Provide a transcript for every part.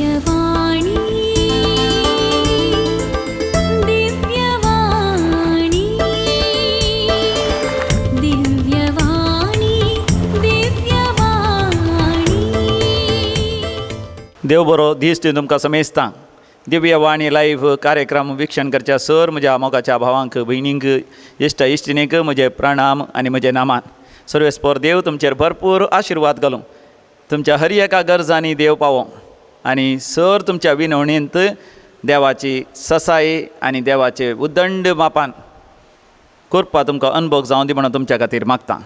दिव्यवाणी दिव्यवाणी दिव्यवाणी दिव्यवाणी देव बरो दीस दिवन तुमकां समेजता. दिव्यवाणी लाईव्ह कार्यक्रम वीक्षण करच्या सर म्हज्या मोगाच्या भावांक भयणींक इश्ट इश्टिणीक म्हजे प्रणाम आनी म्हजे नामान. सर्वेस्पर देव तुमचेर भरपूर आशिर्वाद घालूं, तुमच्या हर एका गरजांनी देव पावो आनी सर तुमच्या विनवणेंत देवाची ससाई आनी देवाचे उदंड मापान करपा तुमकां अनुभव जावं दी म्हणून तुमच्या खातीर मागता.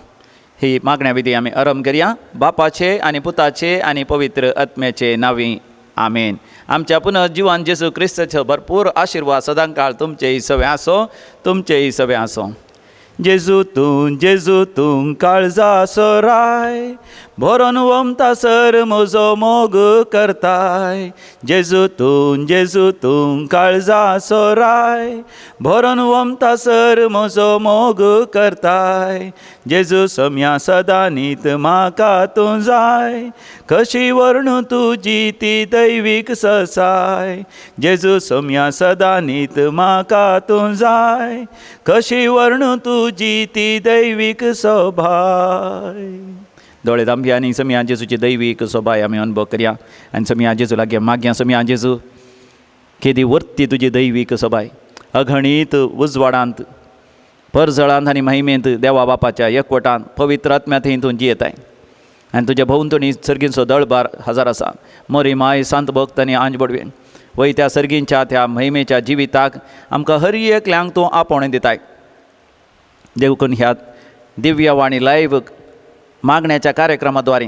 ही मागण्या विधी आमी आरंभ करया. बापाचे आनी पुताचे आनी पवित्र आत्म्याचे नांवी आमेन. आमच्या पुनः जिवान जेजू क्रिस्ताचो भरपूर आशिर्वाद सदां काळ तुमचेय सवे आसो, तुमचेय सवे आसो. जेजू तूं काळजा सोराय, भरोन वमता सर म्हजो मोग करताय. जेजू तूं काळजा सोराय, भरोन वमता सर म्हजो मोग करताय. जेजू सम्या सदां न्हीत म्हाका तूं जाय, कशी वर्णू तुजी ती दैवीक ससाय. जेजू सम्या सदां न्हीत म्हाका तूं जाय, कशी वर्णू तुजी ती दैवीक सोबाय. दोळे दांबिया आनी समिया जेजूची दैवीक सोबाय आमी अनुभव करया आनी समिया जेजू लागीं मागया. समिया जेजू केदी वर्ती तुजी दैवीक सोबाय, अगणीत उजवाडांत परजळांत आनी महिमेंत देवा बापाच्या एकवटांत पवित्र आत्म्यांत तूं जियेताय. आनी तुज्या भोंवतणी सर्गींचो दळबार हजार आसा. मोरी माय सांत भक्त आनी आंज बडवे वयत्या सर्गींच्या त्या महिमेच्या जिविताक आमकां हर एकल्यांक तूं आपोवणें दिताय. देखून ह्या दिव्यवाणी लायव्ह मागण्याच्या कार्यक्रमाद्वारे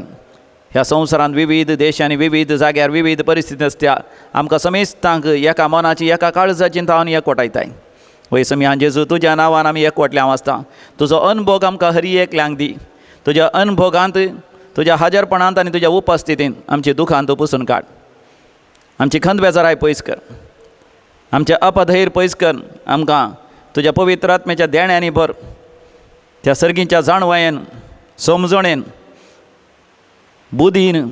ह्या संवसारांत विविध देशांनी विविध जाग्यार विविध परिस्थिती आसता आमकां समेस्तांक एका मनाची एका काळजाची तावन एकवटायताय. वय समिया जेजू तुज्या नांवान आमी एकवटले हांव आसता. तुजो अनुभव आमकां हर एकल्यांक दी. तुज्या अनुभवांत तुज्या हाजरपणांत आनी तुज्या उपस्थितींत आमची दुखांत पुसून काड. आमची खंत बेजाराय पयस कर, आमचे अपधैर्य पयस कर. आमकां तुज्या पवित्र आत्म्याच्या देण्यांनी भर. त्या सर्गींच्या जाणवायेन समजणेन बुदीन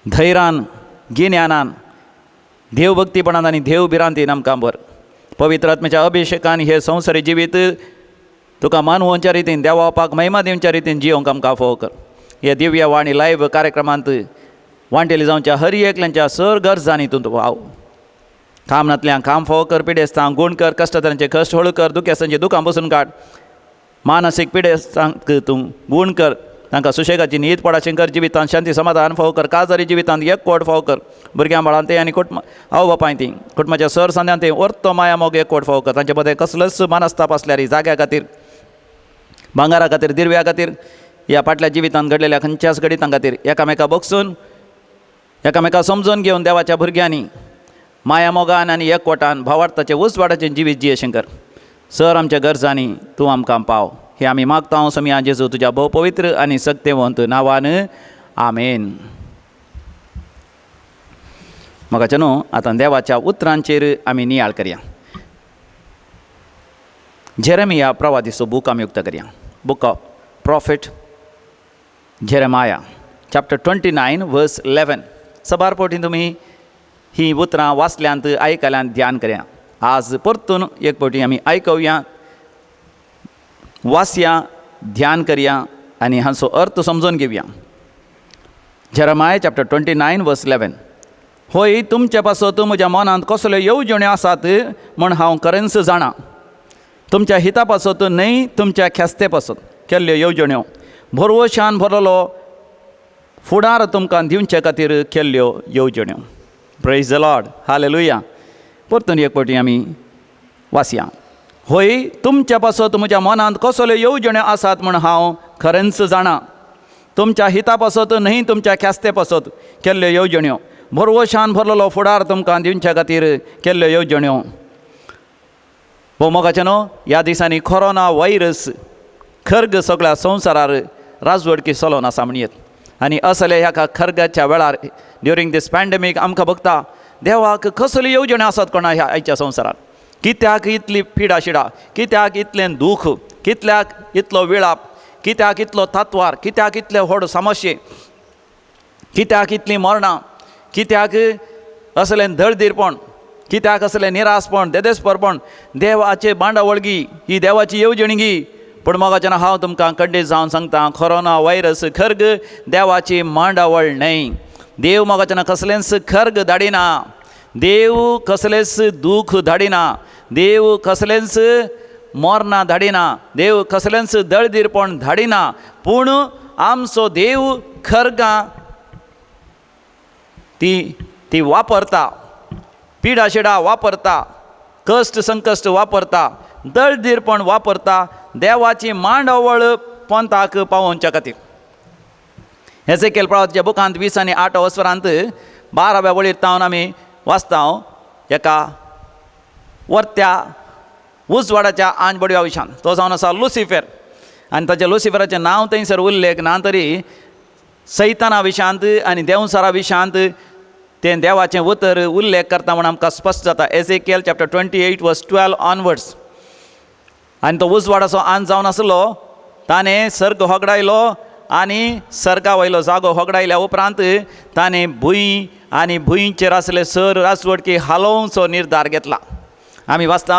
धैर्यान गिन्यानान देवभक्तीपणान आनी देवभिरांतीन आमकां भर. पवित्र आत्म्याच्या अभिशेकान हे संवसारी जिवीत तुका मानवोवच्या रितीन देवा बापाक महिमा दिवच्या रितीन जियोंक आमकां फोव कर. हे दिव्यवाणी लायव्ह कार्यक्रमांत वांटेली जावच्या हर एकल्यांच्या सर गरजांनी तूं वाव. कामनांतल्यान काम फोव कर, पिडेस्तांक गूण कर, कश्टतरांचे कश्ट हळू कर, दुखेसांचे दुखां बसून काड. मानसीक पिडेस्तांक तूं गूण कर, तांकां सुशेगाची न्हीद पडाचें कर. जिवितांत शांती समाधान फाव कर. काजारी जिवितांत एकवट फाव कर. भुरग्यां बाळांत ते आनी आवय बापाय ती कुटुंबाच्या सर सांद्यान ते वर्तो माया मोग एकवट फाव कर. तांचे मदें कसलोच मानस्ताप आसल्यार जाग्या खातीर, भांगारा खातीर, दिरव्या खातीर, ह्या फाटल्या जिवितांत घडलेल्या खंयच्याच घडितां खातीर एकामेका बगसून एकामेका समजून घेवन देवाच्या भुरग्यांनी माया मोगान आनी एकवटान भावार्थाचें उजवाडाचें जिवीत जियेशें कर. सर आमच्या गरजांनी तूं आमकां पाव. हे आमी मागता हांव समिया जेजू तुज्या भोव पवित्र आनी सत्यवंत नांवान आमेन. म्हाका न्हू आतां देवाच्या उतरांचेर आमी नियाळ करया. जेरेमिया प्रवादीचो बूक आमी उक्तो करया. Book of profit Jeremiah chapter 29 वर्स 11. सबार फावटी तुमी ही उतरां वाचल्यांत आयकल्यांत ध्यान करया. आज परतून एक फावटी आमी आयकवया, वाचया, ध्यान करया आनी हाचो अर्थ समजून घेवया. जेरेमाया चॅप्टर 29 वर्स 11. होय, तुमचे पासत म्हज्या मनांत कसल्यो येवजण्यो आसात म्हूण हांव खरेंच जाणा. तुमच्या हिता पासत न्हय, तुमच्या ख्यास्ते पासत केल्ल्यो येवजण्यो, भरवशान भरलेलो फुडार तुमकां दिवचे खातीर केल्ल्यो येवजण्यो. Praise the Lord, hallelujah. परतून एक फावटी आमी वाचया. होय, तुमच्या पासत म्हज्या मनांत कसल्यो येवजण्यो आसात म्हूण हांव खरेंच जाणा. तुमच्या हिता पासत न्हय, तुमच्या ख्यास्ते पासत केल्ल्यो येवजण्यो, भरवशान भरलेलो फुडार तुमकां दिवचे खातीर केल्ल्यो येवजण्यो. हो मोगाचें न्हू, ह्या दिसांनी कोरोना वायरस खर्ग सगळ्या संवसारार राजवडकी चलोवन आसा म्हणयत. आनी असले ह्या खर्गाच्या वेळार ड्युरींग दीस पॅन्डेमीक आमकां बघता देवाक कसल्यो येवजण्यो आसात कोणा ह्या आयच्या संवसारांत. कित्याक इतली पिडा शिडा, कित्याक इतलें दूख, कित्याक इतलो विळाप, कित्याक इतलो तातवार, कित्याक इतले व्हड समस्ये, कित्याक इतलीं मरणां, कित्याक असलें धडधीरपण, कित्याक असलें निरासपण, देदेस्परपण, देवाचे बांडावळगी, ही देवाची येवजणगी. पूण मोगाच्यान हांव तुमकां खंडीत जावन सांगता, कोरोना व्हायरस खर्ग देवाची मांडावळ न्हय. देव मोगाच्यान कसलेंच खर्ग धाडिना, देव कसलेंच दूख धाडिना, देव कसलेंच मोरना धाडिना, देव कसलेंच दळदीरपण धाडिना. पूण आमचो देव खर्गां ती वापरता, पिडाशिडा वापरता, कश्ट संकश्ट वापरता, दळदीरपण वापरता देवाची मांडावळ पंथाक पावोवच्या खातीर. हेजेकिएल प्रवादीच्या बुकांत 20 आनी 8 वसरांत 12व्या वळीर तावन आमी वाचता एका वर्त्या उजवाडाच्या आंजबडव्या विशान. तो जावन आसा लुसिफर, आनी ताच्या लुसिफराचें नांव थंयसर उल्लेख ना, तरी सैताना विशांत आनी देवसारा विशांत तें देवाचें उतर उल्लेख करता म्हण आमकां स्पश्ट जाता. एजेकिएल चॅप्टर 28:12 ऑनवर्ड्स. आनी तो उजवाडाचो आंज जावन आसलो, ताणें सर्ग होगडायलो आनी सर्गा वयलो जागो होगडायल्या उपरांत ताणें भुंय आनी भुंयचेर आसले सर राजवटकी हालोवचो निर्धार घेतला. आमी वाचता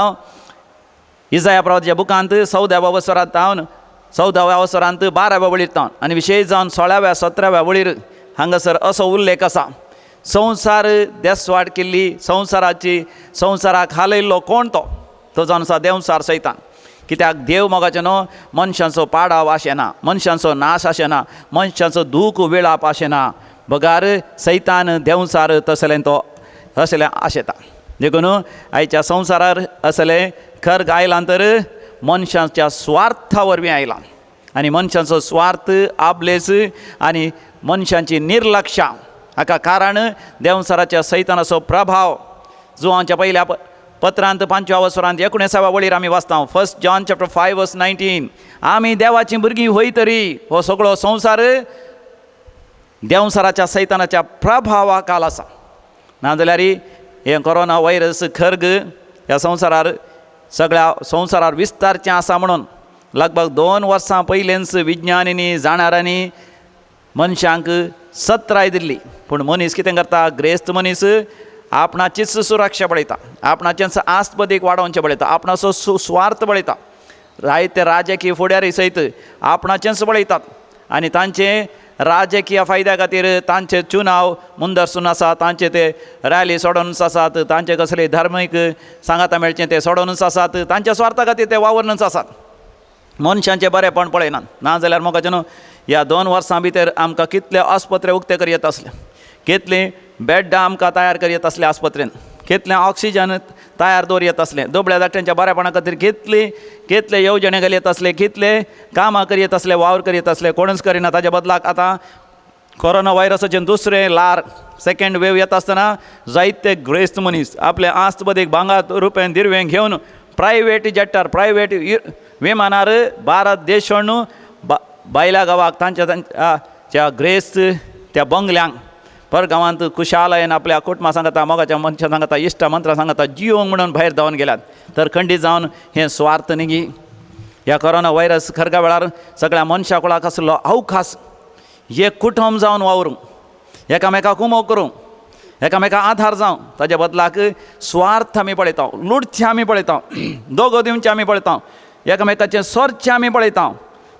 इजाया प्रवादीच्या बुकांत 14व्या वसरांत तावन 14व्या वसरांत 12व्या वळीर तावन आनी विशेश जावन 16व्या 17व्या वळीर हांगासर असो उल्लेख आसा. संवसार देसवाड केल्ली, संवसाराक हालयल्लो कोण तो जावन आसा देवसार सैतान. कित्याक देव मोगाचें न्हू मनशांचो पाडाव आशेना, मनशांचो नाश आशेना, मनशांचो दूख वेळाप आशेना. बगार सैतान देवसार तसलें तो असलें आशेता. देखून आयच्या संवसारार असलें खर्ग आयलां तर मनशांच्या स्वार्था वरवीं आयलां. आनी मनशांचो स्वार्थ, आबलेस आनी मनशांची निर्लक्षां हाका कारण देवसाराच्या सैतानाचो प्रभाव जो हांच्या पयल्या पत्रांत 5व्या वसरांत 19व्या वळीर आमी वाचता. 1 जॉन चॅप्टर 5:19. आमी देवाचीं भुरगीं होय तरी हो सगळो संवसार देवसाराच्या सैतानाच्या प्रभावा खाल आसा. नाजाल्यार हे कोरोना व्हायरस खर्ग ह्या संवसारार सगळ्या संवसारार विस्तारचें आसा म्हणून लगभग 2 वर्सां पयलेंच विज्ञानिनी जाणारांनी मनशांक सत्राय दिल्ली. पूण मनीस कितें करता, ग्रेस्त मनीस आपणाचीच सुरक्षा पळयता, आपणाचेंच आस्तपदीक वाडोवचें पळयता, आपणाचो स्वार्थ पळयता. जायते राजकीय फुडारी सयत आपणाचेंच पळयतात आनी तांचे राजकीय फायद्या खातीर तांचे चुनाव मुंदरसून आसा, तांचे ते रॅली सोडोनूच आसात, तांचे कसले धार्मीक सांगाता मेळचें ते सोडोनूच आसात, तांच्या स्वार्था खातीर ते वावरनूच आसात. मनशांचें बरेंपण पळयनात. नाजाल्यार मोगाचें न्हू ह्या 2 वर्सां भितर आमकां कितले आस्पत्रे उक्ते करी येता आसले, कितलीं बेड्डां आमकां तयार करी येता आसले आस्पत्रेन, कितलें ऑक्सिजन तयार दवर येता आसलें, दुबळ्या धाकट्यांच्या बऱ्यापणा खातीर कितले येवजणे घाली येता आसले, कितले कामां करी येता आसले, वावर करी येता आसले, कोणूच करिना. ताच्या बदलाक आतां कोरोना व्हायरसाचें दुसरें ल्हार सेकंड वेव येता आसतना जायते ग्रेस्त मनीस आपले आस्तपदीक भांगार रुपयान दिरवें घेवन प्रायवेट जेट्टार, प्रायवेट विमानार भारत देश सोडून भायल्या गांवाक तांच्या ग्रेस्त त्या बंगल्यांक परगांवांत कुशालयेन आपल्या कुटुंबा सांगता, मोगाच्या मनशां सांगता, इश्टा मंत्रां सांगता, जियोंक म्हणून भायर धांवन गेल्यात. तर खंडीत जावन हें स्वार्थ निगी. ह्या कोरोना व्हायरस खरगा वेळार सगळ्या मनशा कुळाक आसलो अवखास एक कुटुंब जावन वावरूंक, एकामेकाक उमो करूंक, एकामेकाक आधार जावं. ताच्या बदलाक स्वार्थ आमी पळयता, लुटचें आमी पळयता, दोगो दिवचें आमी पळयता, एकामेकाचें सोरचें आमी पळयता.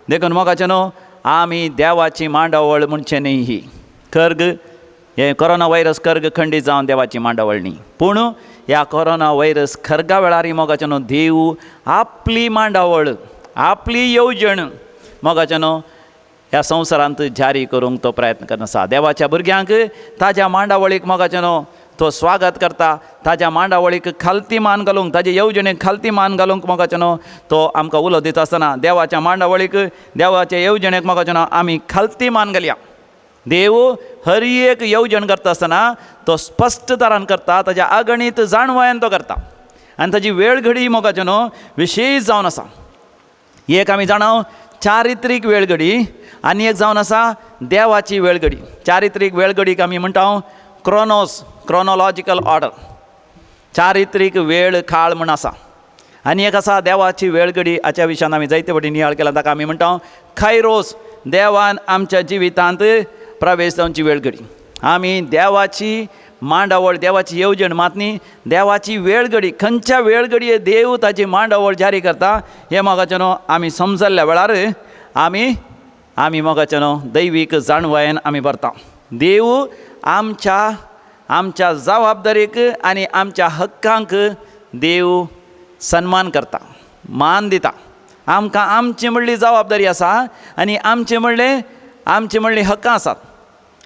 देखून मोगाचें न्हू आमी देवाची मांडावळ म्हणचें न्ही. ही खर्ग हे कोरोना व्हायरस खर्ग खंडीत जावन देवाची मांडावळ न्ही. पूण ह्या कोरोना व्हायरस खर्गा वेळार मोगाचें न्हू देव आपली मांडावळ, आपली येवजण मोगाचें न्हू ह्या संवसारांत जारी करूंक तो प्रयत्न करना. देवाच्या भुरग्यांक ताज्या मांडावळीक मोगाचें न्हू तो स्वागत करता, ताज्या मांडावळीक खालती मान घालूंक, ताजे येवजणेक खालती मान घालूंक मोगाचें न्हू तो आमकां उलो दिता आसतना देवाच्या मांडावळीक, देवाच्या येवजणेक मोगाचें न्हू आमी खालती मान घालया. देव हर एक येवजण करता आसतना तो स्पश्ट तरान करता, ताच्या अगणीत जाणवयान तो करता आनी ताजी वेळ घडी मोगाचें न्हू विशेश जावन आसा. एक आमी जाणाव चारित्रीक वेळ घडी आनी एक जावन आसा देवाची वेळ घडी. चारित्रीक वेळ घडीक आमी म्हणटा क्रोनोलॉजिकल ऑर्डर, चारित्रीक वेळ काळ म्हण आसा. आनी एक आसा देवाची वेळ घडी. हाच्या विशयान आमी जायते फावटी नियाळ केला, ताका आमी म्हणटा खैरोस, देवान आमच्या जिवितांत प्रवेश जावची वेळ घडी. आमी देवाची मांडावळ देवाची येवजण मात न्ही देवाची वेळघडी खंयच्या वेळघडये देव ताची मांडावळ जारी करता हे मोगाचें न्हू आमी समजल्ल्या वेळार आमी मोगाचें न्हू दैवीक जाणवायेन आमी भरता देव आमच्या जबाबदारीक आनी आमच्या हक्कांक देव सन्मान करता मान दिता आमकां आमची म्हणली जबाबदारी आसा आनी आमचे म्हणली हक्कां आसात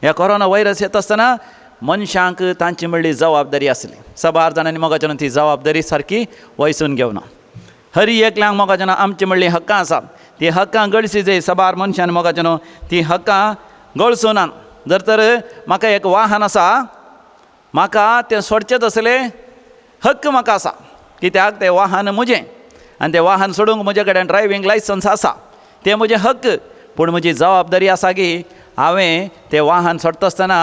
ह्या कोरोना व्हायरस येता आसतना मनशांक तांची म्हणली जबाबदारी आसली सबार जाणांनी मोगाचें ती जबाबदारी सारकी वयसून घेवना हर एकल्यांक मोगाचें आमची म्हणली हक्कां आसात ती हक्कां गळसी जाय सबार मनशान मोगाचें ती हक्कां गळसूनात जर तर म्हाका एक वाहन आसा म्हाका तें सोडचेंच असलें हक्क म्हाका आसा कित्याक तें वाहन म्हजें आनी तें वाहन सोडूंक म्हजे कडेन ड्रायवींग लायसन्स आसा तें म्हजें हक्क पूण म्हजी जबाबदारी आसा की हांवें तें वाहन सोडटा आसतना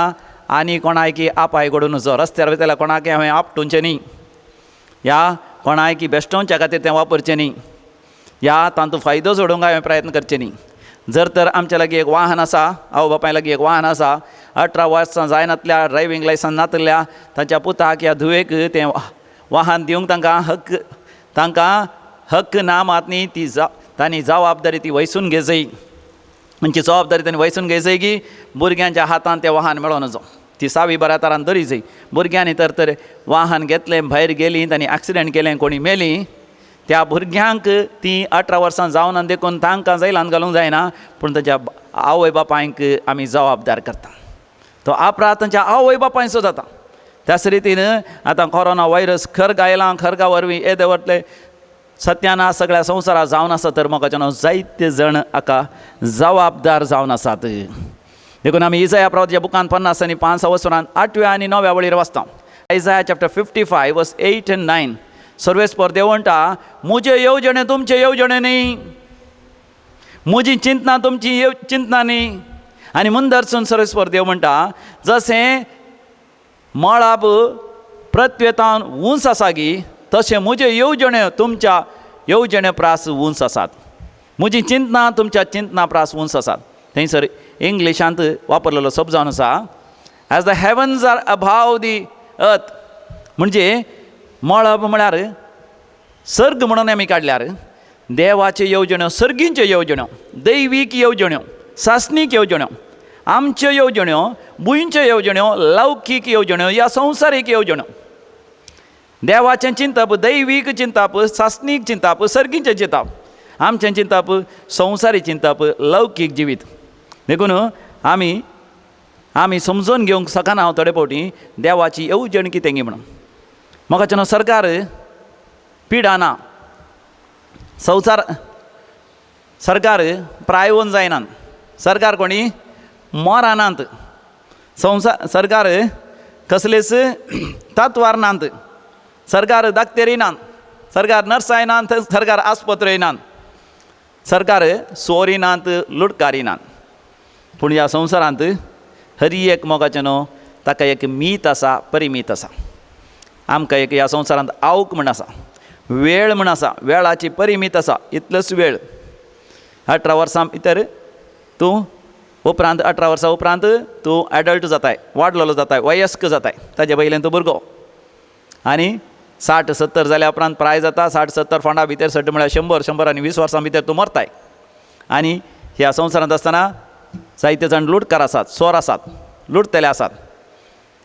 आनी कोणायकी आपाय घडोवन नजो रस्त्यार वयतल्या कोणाकय हांवें आपटोवचें न्ही या कोणायकी बेश्टोवच्या खातीर तें वापरचें न्ही या तांचो फायदो सोडूंक हांवें प्रयत्न करचे न्ही जर तर आमच्या लागीं एक वाहन आसा आवय बापाय लागीं एक वाहन आसा 18 वर्सां जाय नासल्या ड्रायवींग लायसन्स नासल्या तांच्या पुताक या धुवेक तें वाहन दिवंक तांकां हक्क ना मात न्ही ती तांणी जबाबदारी ती वयसून घे जाय म्हणजे जबाबदारी तांणी वयसून घे जाय की भुरग्यांच्या हातांत तें वाहन मेळों नजो ती सावी बऱ्या तरान धरी जाय भुरग्यांनी तर वाहन घेतलें भायर गेलीं तांणी एक्सिडेंट केलें कोणी मेलीं त्या भुरग्यांक ती 18 वर्सां जावन आनी देखून तांकां जैलान घालूंक जायना पूण ताच्या आवय बापायक आमी जबाबदार करता तो अपराध तांच्या आवय बापायचो जाता त्याच रितीन आतां कोरोना व्हायरस खरगा आयलां खरगा वरवीं येदे वतले सत्यानाश सगळ्या संवसारांत जावन आसा तर म्हाका जायते जण हाका जबाबदार जावन आसात देखून आमी इसाया प्रवाच्या बुकान 50 आनी 5 वचनांत 8व्या आनी 9व्या वळीर वाचता इसाया चॅप्टर 55 वर्स 8 and 9 सर्वेस्पर देव म्हणटा म्हजे येवजणे तुमचे येवजणे न्ही म्हजी चिंतना तुमची चिंतना न्ही आनी मुंदरसून सर्वेस्पर देव म्हणटा जशें मळाब प्रत्येतान उंच आसा गी तशें म्हजे येवजणे तुमच्या येवजणे प्रास उंच आसात म्हजी चिंतना तुमच्या चिंतना प्रास उंच आसात थंयसर इंग्लिशांत वापरलेलो शब्द जावन आसा as the heavens are above the earth म्हणजे मळब म्हळ्यार सर्ग म्हणून आमी काडल्यार देवाच्यो येवजण्यो सर्गींच्यो येवजण्यो दैवीक येवजण्यो शासनीक येवजण्यो आमच्यो येवजण्यो भुंयच्यो येवजण्यो लौकीक येवजण्यो या संवसारीक येवजण्यो देवाचें चिंतप दैवीक चिंतप शासनीक चिंतप सर्गींचें चिंतप आमचें चिंतप संवसारी चिंतप लौकीक जिवीत देखून आमी समजून घेवंक शकना हांव थोडे फावटी देवाची येवजण कितें गी म्हणून म्हाका सरकार पिडाना सरकार प्रायवून जायनात सरकार कोणी मोरानात सरकार कसलेच तत्वार नात सरकार दाक्तेरीनात सरकार नर्सायनात सरकार आस्पत्रेनात सरकार चोरीनात लुटकारीनात पूण ह्या संवसारांत हर एक मोगाचें ताका एक मीत आसा परिमीत आसा आमकां एक ह्या संवसारांत आवक म्हण आसा वेळ म्हण आसा वेळाची परिमीत आसा इतलोच वेळ 18 वर्सां भितर तूं उपरांत 18 वर्सां उपरांत तूं एडल्ट जाताय वाडलेलो जाताय वयस्क जाताय ताजे पयलें तूं भुरगो आनी 60-70 जाल्या उपरांत प्राय जाता 60-70 फोंडा भितर सड्ड म्हळ्यार 100 आनी 20 वर्सां भितर तूं मरताय आनी ह्या संवसारांत आसतना जायते जाण लुटकार आसात चोर आसात लुटतले आसात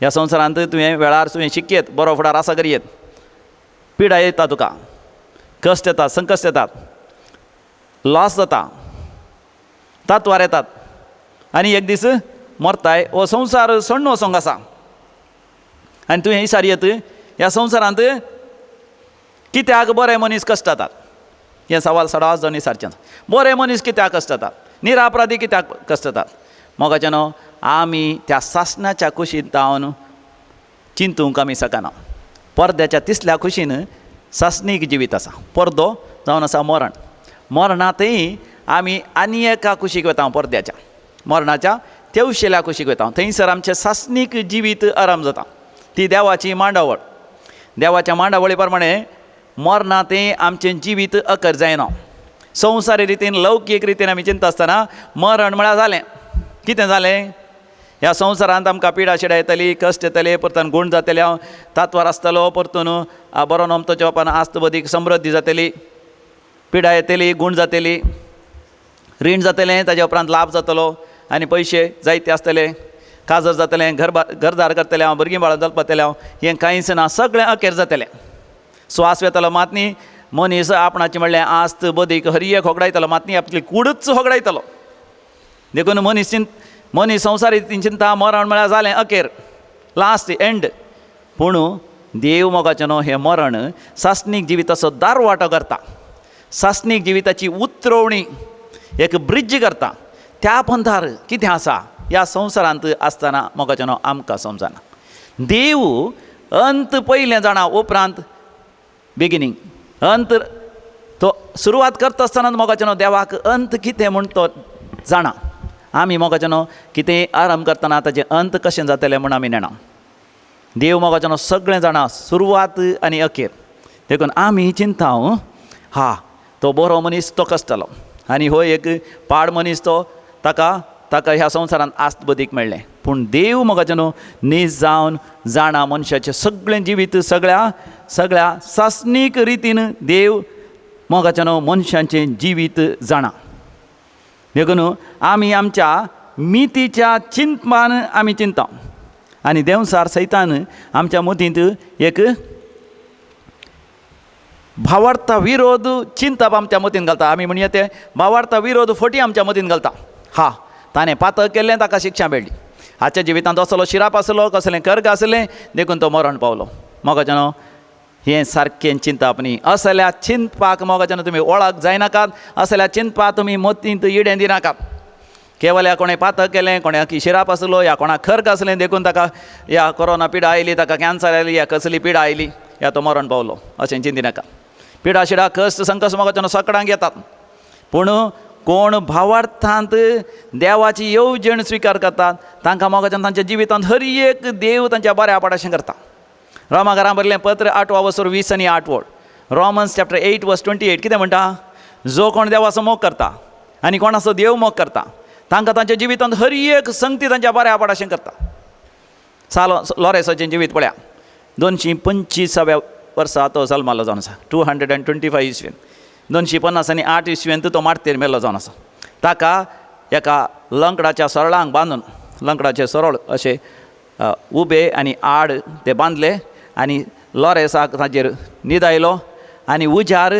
ह्या संवसारांत तुवें वेळार तुवें शिकयत बरो फुडार आसा करियत पिडा येता तुका कश्ट येतात संकश्ट येतात लॉस जाता तत्वार येतात आनी एक दीस मरताय हो संवसार सण्ण वचोंक आसा आनी तुवें विचारयत ह्या संवसारांत कित्याक बरे मनीस कश्ट जातात हें सवाल सदांच जावन विचारचें बरे मनीस कित्याक कश्ट जातात निरापराधी कित्याक कश्ट जातात मोगाचें आमी त्या सासणाच्या कुशींत जावन चिंतूंक आमी शकना परद्याच्या तिसऱ्या कुशीन सासणीक जिवीत आसा परदो जावन आसा मरणांतय आमी आनी एका कुशीक वता परद्याच्या मरणाच्या तेवशेल्या कुशीक वता थंयसर आमचें सासणीक जिवीत आराम जाता ती देवाची मांडावळ देवाच्या मांडावळी प्रमाणे मरणांतय आमचें जिवीत अकर जायना संवसारी रितीन लौकीक रितीन आमी चिंता आसतना मरण म्हळ्यार जालें कितें जालें ह्या संवसारांत आमकां पिडा शिडा येतली, कश्ट येतले, परतून गूण जातले, हांव तातवार आसतलो, परतून बरो नमतो बापान आस्त बदीक समृद्धी जातली, पिडा येतली, गूण जातली, रीण जातलें, ताजे उपरांत लाभ जातलो आनी पयशे जायते आसतले, काजर जातलें, घरदार करतलें हांव, भुरगीं बाळां जल्पतलें हांव, हें कांयच ना, सगळें अखेर जातलें. स्वास वेतलो मात न्ही, मनीस आपणाचें म्हणलें आस्त बदीक हरयेक होगडायतलो, मात न्ही आपली कूडच होगडायतलो. देखून मनीस संवसारीक चिंता मरण म्हळ्यार जालें अखेर, लास्ट एंड. पूण देव मोगाचें न्हू हें मरण सासणीक जिविताचो दारवाटो करता, सासणीक जिविताची उतरवणी एक ब्रिज करता. त्या पंथार कितें आसा ह्या संवसारांत आसतना मोगाचें न्हू आमकां समजना. देव अंत पयलें जाणा, उपरांत बिगिनींग. अंत तो सुरवात करता आसतना मोगाचें न्हू देवाक अंत कितें म्हूण तो जाणा. आमी मोगाचें न्हू कितेंय आरंभ करतना ताजें अंत कशें जातलें म्हूण आमी नेणा. देव मोगाचें न्हू सगळें जाणा, सुरवात आनी अखेर. देखून आमी चिंताव हा तो बरो मनीस तो कसतलो आनी हो एक पाड मनीस तो ताका ह्या संवसारांत आस्त बदीक मेळ्ळें. पूण देव मोगाचें न्हू नीज जावन जाणा मनशाचें सगळें जिवीत, सगळ्या सासणीक रितीन देव मोगाचें न्हू मनशाचें जिवीत जाणा. देखून आमी आमच्या मितीच्या चिंतपान आमी चिंता आनी देंवसार सैतान आमच्या मतींत एक भावार्था विरोध चिंतप आमच्या मतीन घालता. आमी म्हणया ते भावार्था विरोध फटी आमच्या मतीन घालता. हा ताणें पातळ केल्लें ताका शिक्षा मेळ्ळी, हाच्या जिवितांत असलो शिराप आसलो, कसलें कर्ग आसलें, देखून तो मरण पावलो. मोगाचें न्हू हें सारकें चिंतप न्ही. असल्या चिंतपाक मोगाचें न्हू तुमी वळख जायनाकात, असल्या चिंतपाक तुमी मतींत इडें दिनाकात. केवल्या कोणें पातळ केलें, कोणाक शिराप आसलो, या कोणाक खर्ग आसलें, देखून ताका ह्या कोरोना पिडा आयली, ताका कॅन्सर आयली, या कसली पिडा आयली, ह्या तो मरण पावलो अशें चिंतिनाका. पिडा शिडा कश्ट संकश मोगाचें न्हू सगळ्यांक येतात. पूण कोण भावार्थांत देवाची येवजण स्विकार करतात तांकां मोगाचें तांच्या जिवितांत हर एक देव तांच्या बऱ्या पडाशें करता. रोमाकारां बरयलें पत्र 8 वर्स 20 आनी 8 वड. रोमन्स चॅप्टर 8 वर्स 28 कितें म्हणटा? जो कोण देवाचो मोग करता आनी कोणाचो देव मोग करता तांकां तांच्या जिवितांत हर एक संगती तांच्या बऱ्या पडाशें करता. लॉरेसाचें जिवीत पळया, 225व्या वर्सा तो जल्मालो जावन आसा, 225 इस्वेन. 258 इस्वेंत तो मारतेर मेल्लो जावन आसा. ताका एका लंकडाच्या सरळांक बांदून, लंकडाचे सरळ अशे उबे आनी आड ते बांदले आनी लॉरेसाक ताजेर न्हिदायलो आनी उजार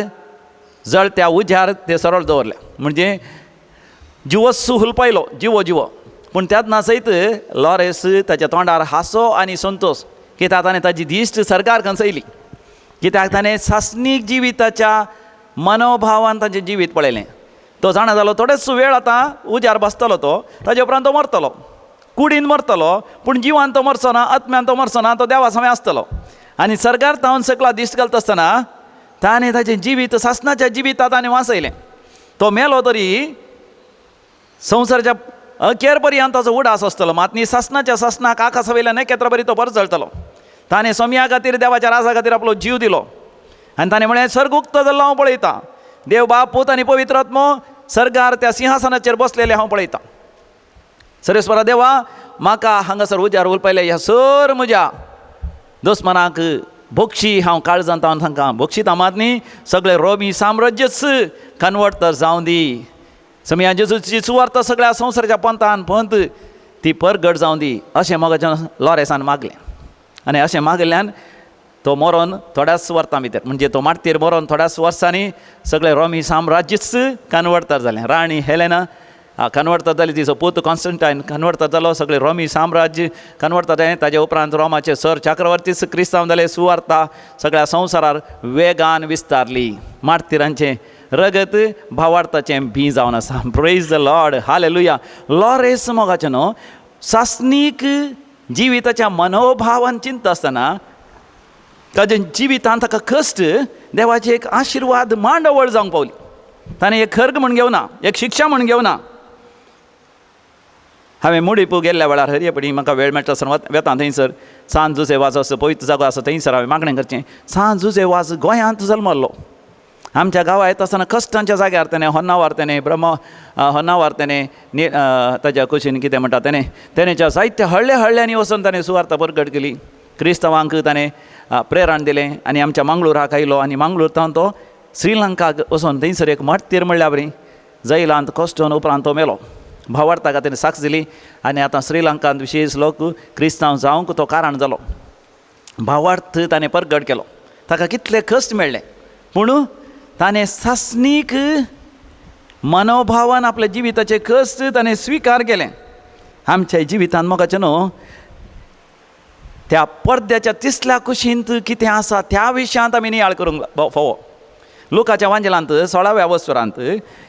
जळत्या उजार ते सरळ दवरले. म्हणजे जिवस्सू हुलपयलो, जिवो. पूण त्याच सयत लॉरेस ताच्या तोंडार हांसो आनी संतोश, कित्याक ताणें ताजी दिश्ट सरकार खंचयली. कित्याक ताणें सासणीक जिविताच्या मनोभावान ताचें जिवीत पळयलें. तो जाणा जालो थोडेच वेळ आतां उजार बसतलो तो, ताजे उपरांत तो मरतलो, कुडीन मरतलो, पूण जिवान तो मरचो ना, आत्म्यान तो मरचो ना, तो देवा समें आसतलो. आनी सरकार तावन सकला दिश्ट घालता आसतना ताणें ताचें जिवीत सासणाच्या जिवितांत ताणें वाचयलें. तो मेलो तरी संवसाराच्या अखेर पर्यंत ताचो उडास आसतलो, मात न्ही सासणाक आकाशा वयल्यान नखेत्रां बरी तो परत जळटलो. ताणें सोम्या खातीर देवाच्या राजा खातीर आपलो जीव दिलो आनी ताणें म्हळें सर्ग उक्तो जाल्लो हांव पळयतां, देव बाप पूत आनी पवित्र आत्मो सर्गार त्या सिंहासनाचेर बसलेले हांव पळयतां. सर्वेस्वरा देवा, म्हाका हांगासर उजार उलपयले ह्या सर म्हज्या दुस्मनाक भोक्षी हांव काळजांत हांव तांकां भोक्षीता, मात न्ही सगळें रोमी साम्राज्यच कन्वर्ट तर जावं दी. समया जेजूची सुवार्थ सगळ्या संवसाराच्या पंथ ती परगट जावं दी अशें मोगाचें लॉरेसान मागलें. आनी अशें मागल्ल्यान तो मरोन थोड्याच वर्सां भितर, म्हणजे तो मारतेर मरोन थोड्याच वर्सांनी सगळें रोमी साम्राज्यच कन्वर्ट तर जालें. राणी हेलेना कन्वर्ट तर जाली, तिचो पूत कॉन्स्टंटायन कन्वर्ट तर जालो, सगळें रोमी साम्राज्य कन्वर्ट तर जालें. ताजे उपरांत रोमाचे सर चक्रवर्तीच क्रिस्तांव जाले. सुवार्ता सगळ्या संवसारार वेगान विस्तारली. मार्तिरांचें रगत भावार्थाचें भी जावन आसा. Praise the Lord, hallelujah. Laureus मोगाचें न्हू सासणीक जिविताच्या मनोभावान चिंतता आसतना ताजे जिवितांत ताका कश्ट देवाची एक आशिर्वाद मांडवळ जावंक पावली. ताणें एक खर्ग म्हूण घेवना, एक शिक्षा म्हूण घेवना. हांवें मुडीपू गेल्ल्या वेळार हरयपणी म्हाका वेळ मेळटा सर वेता थंयसर सांत जुझे वाज असो पवित्र जागो आसा, थंयसर हांवें मागणें करचें. सांत जुझे वाज गोंयांत जल्मल्लो आमच्या गांवा येता आसतना कश्टांच्या जाग्यार तेणें होन्नावर तेणें होन्नावर तेणें ताच्या कुशीन कितें म्हणटा तेणेच्या जायत्या हळ्ळ्यांनी वचून ताणें सुवार्ता परगट केली. क्रिस्तवांक ताणें प्रेरण दिलें आनी आमच्या मंगळुराक आयलो आनी मंगळूरांत तो श्रीलंकाक वचून थंयसर एक मातीर म्हणल्या बरी जैलांत कश्टून उपरांत तो मेलो. भावार्थाक ताणें साक्ष दिली आनी आतां श्रीलंकांत विशेश लोक क्रिस्तांव जावंक तो कारण जालो. भावार्थ ताणें परगट केलो. ताका कितले कश्ट मेळ्ळे पूण ताणें सासणीक मनोभावान आपल्या जिविताचे कश्ट ताणें स्विकार केले. आमच्या जिवितांत मोगाचें न्हू त्या पडद्याच्या तिसल्या कुशींत कितें आसा त्या विशयांत आमी नियाळ करूंक फोवो. लुकाच्या वांजेलांत 16व्या वसुरांत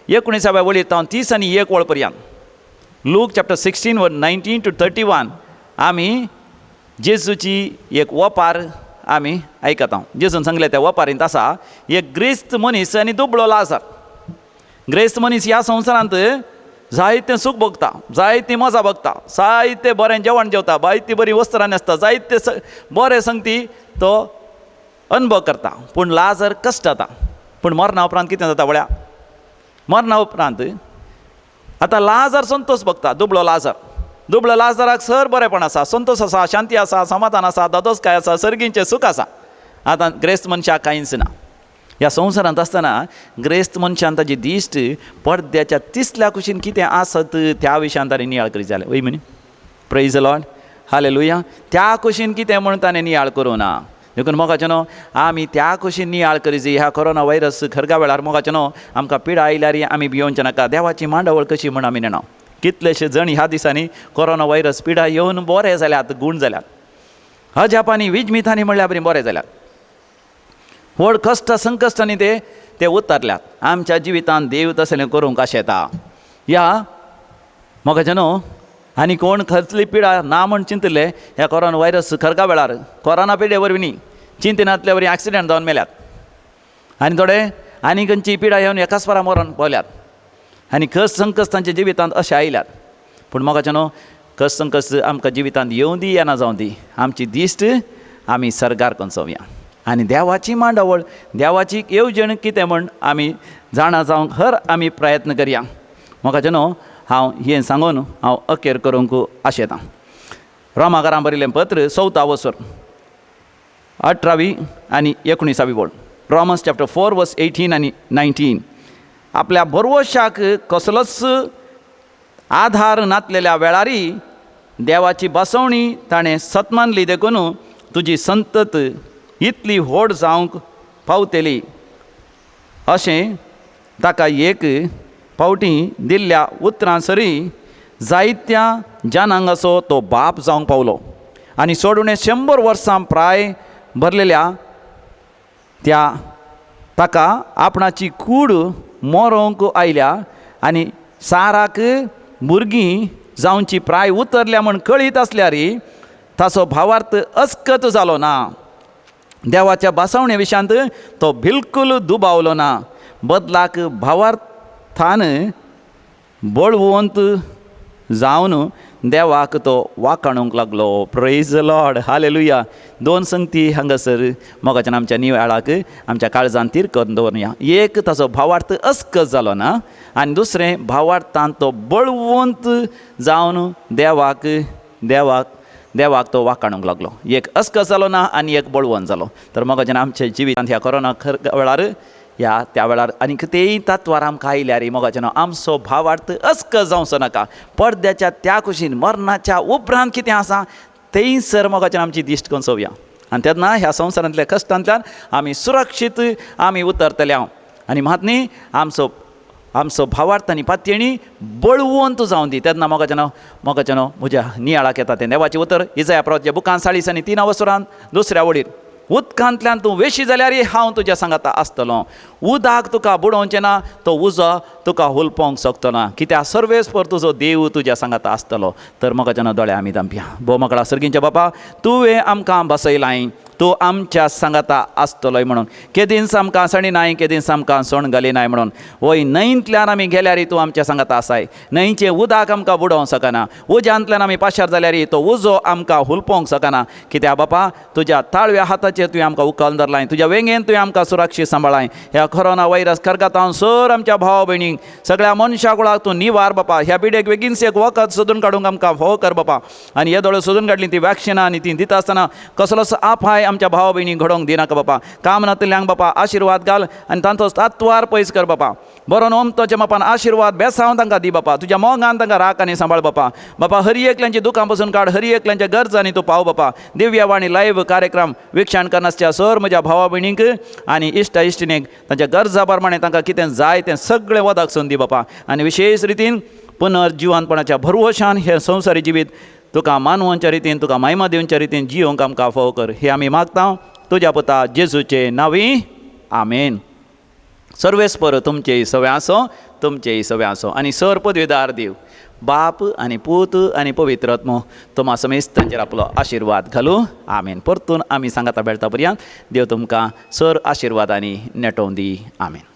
19व्या वळींत 30 आनी 1 वळ पर्यंत लूक चॅप्टर 16 19 to 31 आमी जेजूची एक वपार आमी आयकता. जेजून सांगलें त्या वपारींत आसा एक ग्रेस्त मनीस आनी दुबळो लाजार. ग्रेस्त मनीस ह्या संवसारांत जायतें सूख भोगता, जायती मजा भोगता, जायतें बरें जेवण जेवता, जायती बरी वस्त्रां न्हेसता, जायते बरे संगती तो अनुभव करता. पूण लाजार कश्ट जाता. पूण मरणा उपरांत कितें जाता वळ्या मरणा उपरांत आतां लाजार संतोश भोगता. दुबळो लाजाराक सर बरेपण आसा, संतोश आसा, शांती आसा, समाधान आसा, दोदोसकाय आसा, सर्गींचें सूख आसा. आतां ग्रेस्त मनशाक कांयच ना. ह्या संवसारांत आसतना ग्रेस्त मनशान ताजी दिश्ट पडद्याच्या तिसल्या कुशीन कितें आसत त्या विशयान ताणें नियाळ करीत जालें. वय म्हणी प्रेज द लॉर्ड, हालेलुया. त्या कुशीन कितें म्हूण ताणें नियाळ करूं ना. देखून मोगाचें न्हू आमी त्या कुशीन नियाळ करी जी ह्या कोरोना वायरस खरगा वेळार मोगाचें न्हू आमकां पिडा आयल्यार आमी भियोवचें नाका. देवाची मांडावळ कशी म्हूण आमी नेना. कितलेशे जण ह्या दिसांनी कोरोना वायरस पिडा येवन बरे जाल्यात, गूण जाल्यात, अजापांनी विजमितांनी म्हणल्यार बरी बरे जाल्यात. व्हड कश्ट संकश्टांनी ते उतरल्यात. आमच्या जिवितांत देव तसलें करूंक कशें येता. ह्या मोगाचें न्हू आनी कोण कसली पिडा ना म्हण चिंतले ह्या कोरोना वायरस खरगा वेळार कोरोना पिडे वरवीं न्ही चिंतनातल्या वरी एक्सिडेंट जावन मेल्यात आनी थोडे आनी खंयची पिडा येवन एकाच पारा मरण पावल्यात आनी कश्ट संकश्टांच्या जिवितांत अशें आयल्यात. पूण मोगाचें न्हू कश्ट संकश्ट आमकां जिवितांत येवं दी येना जावं दी आमची दिश्ट आमी सर्गार कंचोवया आनी देवाची मांडावळ देवाची येवजण कितें म्हण आमी जाणा जावंक हर आमी प्रयत्न करया. मोगाचें न्हू हांव हें सांगून हांव अखेर करूंक आशेतां. रोमाकारां बरयलें पत्र 4 वसर 18 आनी 19 वळ. रोमन्स चॅप्टर 4 वर्स 18 आनी 19. आपल्या भरवशाक कसलोच आधार नातलेल्या वेळारी देवाची बसवणी ताणें सतमानली देखून तुजी संतत इतली व्हड जावंक पावतली अशें ताका एक फावटी दिल्ल्या उतरां सरी जायत्या जाणांक असो तो बाप जावंक पावलो आनी सोडून 100 वर्सां प्राय भरलेल्या त्या ताका आपणाची कूड मोरोवंक आयल्या आनी साराक भुरगीं जावची प्राय उतरल्या म्हण कळीत आसल्यार ताचो भावार्थ अस्कत जालो ना. देवाच्या बासवणे विशयांत तो बिलकूल दुबावलो ना. बदलाक भावार्थान बळवंत जावन देवाक तो वाखाणूंक लागलो. Praise the Lord, hallelujah. 2 संगती हांगासर मोगाच्यान आमच्या निवेळाक आमच्या काळजांत तीर करून दवरया. एक ताचो भावार्थ अस्कत जालो ना आनी दुसरें भावार्थान तो बळवंत जावन देवाक तो वाखाणूंक लागलो. एक अस्कत जालो ना आनी एक बळवंत जालो. तर मोगाच्यान आमच्या जिवितांत ह्या कोरोना वेळार त्या वेळार आनीक तेय तत्वार आमकां आयल्यार मोगाचें आमचो भावार्थ अस्कत जावचो नाका. पडद्याच्या त्या कुशीन मरणाच्या उपरांत कितें आसा थंयसर मोगाचें आमची दिश्ट कंचोवया आनी तेन्ना ह्या संवसारांतल्या कश्टांतल्यान आमी सुरक्षीत आमी उतरतले आनी म्हातनी आमचो भावार्थ आनी पातयेणी बळवंत जावन दी. तेन्ना मोगाचें म्हज्या नियाळाक येता तें देवाचें उतर इजाया प्रवक्त्या बुकांत 40 आनी 3 वसरांत 2ऱ्या वडीर. उदकांतल्यान तूं वेशी जाल्यार हांव तुज्या सांगाता आसतलो. उदक तुका बुडोवचें ना, तो उजो तुका हुलपोवंक शकतो ना, कित्याक सर्वेस्पर तुजो देव तुज्या सांगाता आसतलो. तर मोगाचें दोळे आमी धांपया. भोव मोकळा सर्गींच्या बापा तुवें आमकां बसयलाय, तूं आमच्या सांगाता आसतलोय म्हणून. केदींस आमकां सणी नाय, केदींस आमकां सोण घाली नाय म्हणून. वय न्हंयतल्यान आमी गेल्यार तूं आमच्या सांगाता आसाय. न्हंयचें उदक आमकां बुडोवंक सकना. उज्यांतल्यान आमी पाशार जाल्यार तो उजो आमकां हुलपोवंक सकना. कित्याक बापा तुज्या ताळव्या हाताचेर तुवें आमकां उखल धरलाय. तुज्या वेंगेन तुवें आमकां सुरक्षीत सांबाळाय. ह्या कोरोना व्हायरस करगातावन सर आमच्या भावा भयणींक सगळ्या मनशा कुळाक तूं निवार बापा. ह्या पिडेक बेगीनशे एक वखद सोदून काडूंक आमकां फोव कर बापा. आनी हे दोळे सोदून काडली ती वॅक्सिनां आनी ती दिता आसतना कसलोच आपाय आमच्या भावा भयणीक घडोवंक दिनाका बापा. काम नातल्यांक बापा आशिर्वाद घाल आनी तांचो तात्वार पयस कर बापा. बरो नोमतोच्या मापान आशिर्वाद बेसांव तांकां दी बापा. तुज्या मोगान तांकां राख आनी सांबाळ बापा. बापा हरी एकल्यांची दुकां पसून काड, हरी एकल्यांच्या गरजांनी तूं पाव बापा. दिव्य वाणी लायव्ह कार्यक्रम विक्षण करनासच्या सर म्हज्या भावा भयणींक आनी इश्टा इश्टिणीक तांच्या गरजा प्रमाणे तांकां कितें जाय तें सगळें वदाक सोन दी बापा. आनी विशेश रितीन पुनर्जिवानपणाच्या भरवशान हे संवसारी जिवीत तुका मानवांच्या रितीन, तुका महिमा दिवच्या रितीन जियोंक आमकां फोव कर. हे आमी मागता तुज्या पुता जेजूचे नांवी. आमेन. सर्वेस्पर तुमचेय सवे आसो, तुमचेय सवे आसो. आनी सर पदवीदार देव बाप आनी पूत आनी पवित्र आत्मो तुम्हा समेस्त तांचेर आपलो आशिर्वाद घालूं. आमेन. परतून आमी सांगाता बेळटा पर्यंत देव तुमकां सर आशिर्वादांनी नेटोवन दी. आमेन.